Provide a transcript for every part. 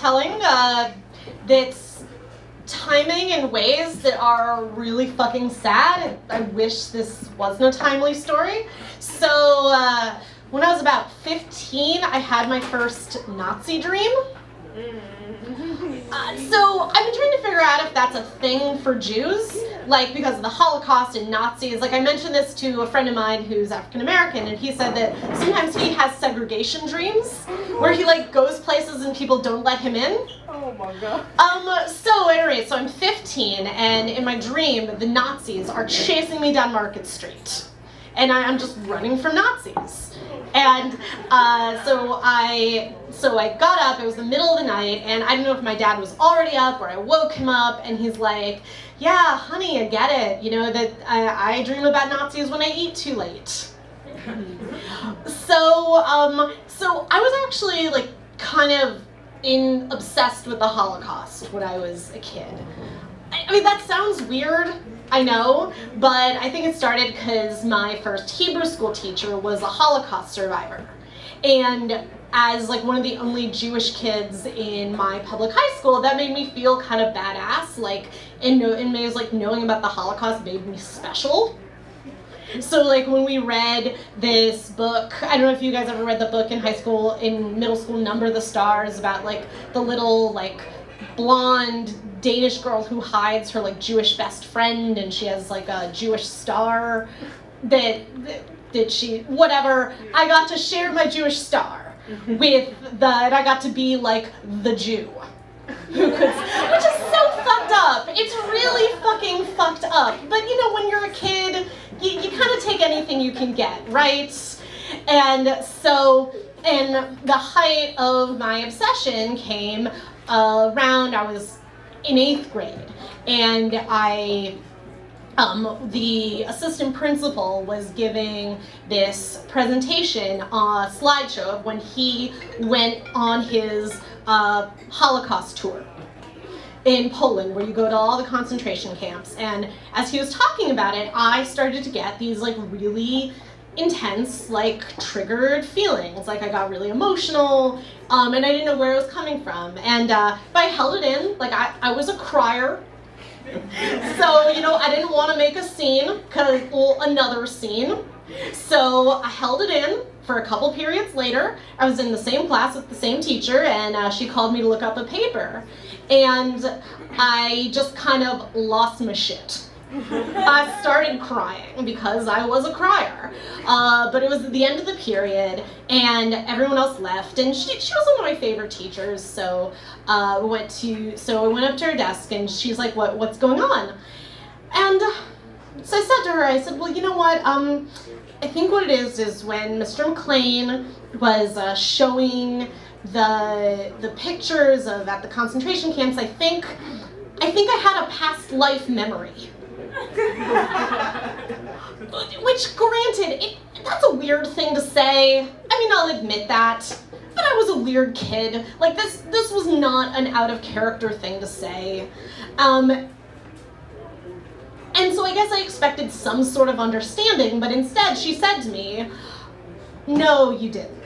telling that's timing in ways that are really fucking sad. I wish this wasn't a timely story. So when I was about 15, I had my first Nazi dream. So I've been trying to figure out if that's a thing for Jews, like because of the Holocaust and Nazis. Like I mentioned this to a friend of mine who's African American, and he said that sometimes he has segregation dreams where he like goes places and people don't let him in. Oh my god. So anyway, so I'm 15, and in my dream, the Nazis are chasing me down Market Street, and I'm just running from Nazis. And so I got up, it was the middle of the night, and I don't know if my dad was already up or I woke him up, and he's like, yeah, honey, I get it, you know, that I dream about Nazis when I eat too late. So I was actually like kind of obsessed with the Holocaust when I was a kid. I mean, that sounds weird, I know, but I think it started because my first Hebrew school teacher was a Holocaust survivor. And as like one of the only Jewish kids in my public high school, that made me feel kind of badass, like, and it was like knowing about the Holocaust made me special. So like when we read this book, I don't know if you guys ever read the book in middle school, Number the Stars, about like the little like blonde Danish girl who hides her like Jewish best friend, and she has like a Jewish star that she, whatever. I got to share my Jewish star with and I got to be like the Jew who could, which is so fucked up. It's really fucking fucked up. But you know, when you're a kid, you kind of take anything you can get, right? And so, and the height of my obsession came around, I was in 8th grade, and the assistant principal was giving this presentation, slideshow of when he went on his Holocaust tour in Poland, where you go to all the concentration camps. And as he was talking about it, I started to get these like really intense, like triggered feelings. Like I got really emotional, and I didn't know where it was coming from. And but I held it in. Like I was a crier. So, you know, I didn't want to make a scene, another scene. So I held it in for a couple periods later. I was in the same class with the same teacher, and she called me to look up a paper. And I just kind of lost my shit. I started crying because I was a crier. But it was at the end of the period, and everyone else left, and she was one of my favorite teachers, so I went up to her desk, and she's like, what's going on? And so I said to her, I said, well, you know what, I think what it is when Mr. McLean was showing the pictures of at the concentration camps, I think I had a past life memory. Which, granted, that's a weird thing to say. I mean, I'll admit that. But I was a weird kid. Like, this was not an out-of-character thing to say. And so I guess I expected some sort of understanding, but instead she said to me, no, you didn't.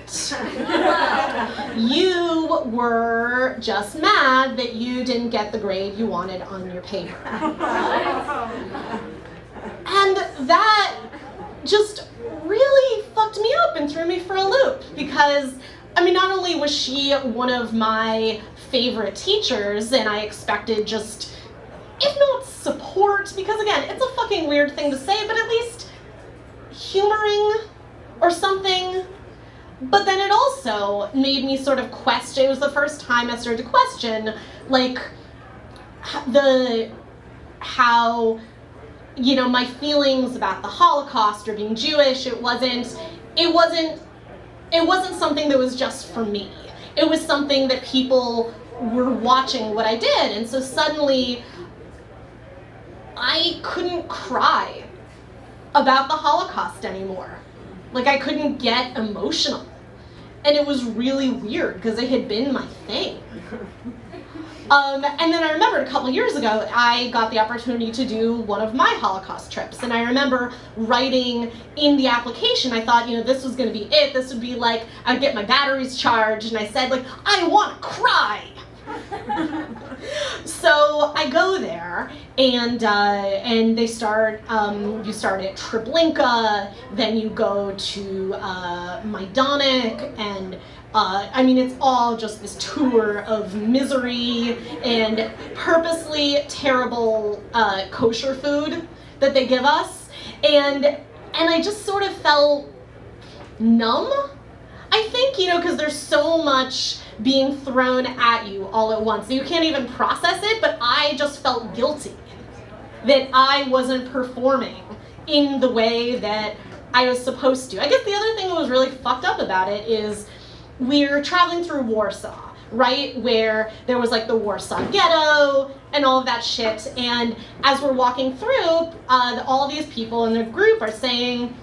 You were just mad that you didn't get the grade you wanted on your paper. And that just really fucked me up and threw me for a loop, because, I mean, not only was she one of my favorite teachers, and I expected just, if not support, because again, it's a fucking weird thing to say, but at least humoring or something. But then it also made me sort of question, it was the first time I started to question, like, how, you know, my feelings about the Holocaust or being Jewish, it wasn't something that was just for me. It was something that people were watching what I did, and so suddenly I couldn't cry about the Holocaust anymore. Like, I couldn't get emotional. And it was really weird because it had been my thing. And then I remembered a couple years ago, I got the opportunity to do one of my Holocaust trips. And I remember writing in the application, I thought, you know, this was going to be it. This would be like, I'd get my batteries charged. And I said, like, I want to cry. So I go there, and they start. You start at Treblinka, then you go to Majdanek, and I mean, it's all just this tour of misery and purposely terrible kosher food that they give us, and I just sort of felt numb. I think, because there's so much being thrown at you all at once. You can't even process it, but I just felt guilty that I wasn't performing in the way that I was supposed to. I guess the other thing that was really fucked up about it is we're traveling through Warsaw, right? Where there was like the Warsaw Ghetto and all of that shit. And as we're walking through, all these people in the group are saying,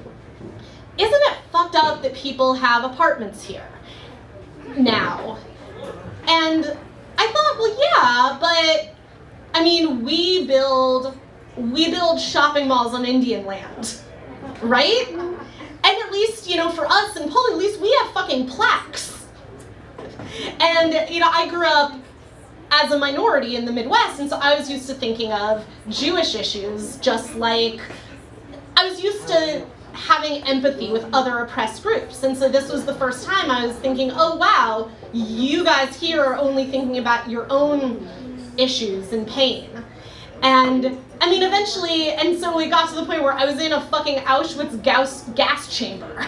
isn't it fucked up that people have apartments here now? And I thought, well, yeah, but I mean, we build shopping malls on Indian land, right? And at least, for us in Poland, at least we have fucking plaques. And, I grew up as a minority in the Midwest, and so I was used to thinking of Jewish issues just like I was used to having empathy with other oppressed groups. And so this was the first time I was thinking, oh wow, you guys here are only thinking about your own issues and pain. And I mean, eventually, and so we got to the point where I was in a fucking Auschwitz gas chamber,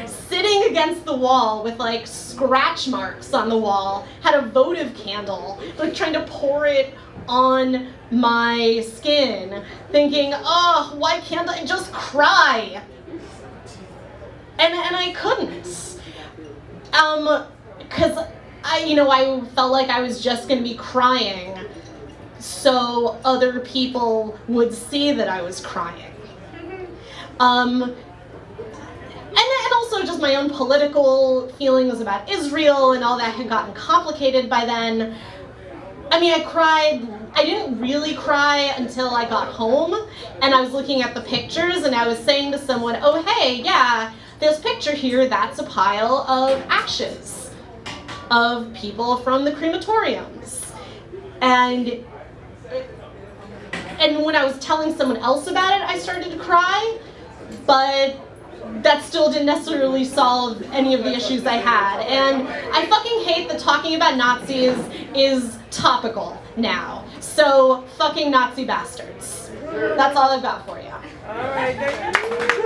sitting against the wall with like scratch marks on the wall, had a votive candle, like trying to pour it on my skin, thinking, oh, why can't I just cry? And I couldn't, because I felt like I was just gonna be crying so other people would see that I was crying. And also just my own political feelings about Israel and all that had gotten complicated by then. I mean, I cried. I didn't really cry until I got home, and I was looking at the pictures, and I was saying to someone, oh, hey, yeah, this picture here, that's a pile of ashes of people from the crematoriums. And when I was telling someone else about it, I started to cry, but that still didn't necessarily solve any of the issues I had. And I fucking hate that talking about Nazis is topical now. So, fucking Nazi bastards. That's all I've got for you. All right, thank you.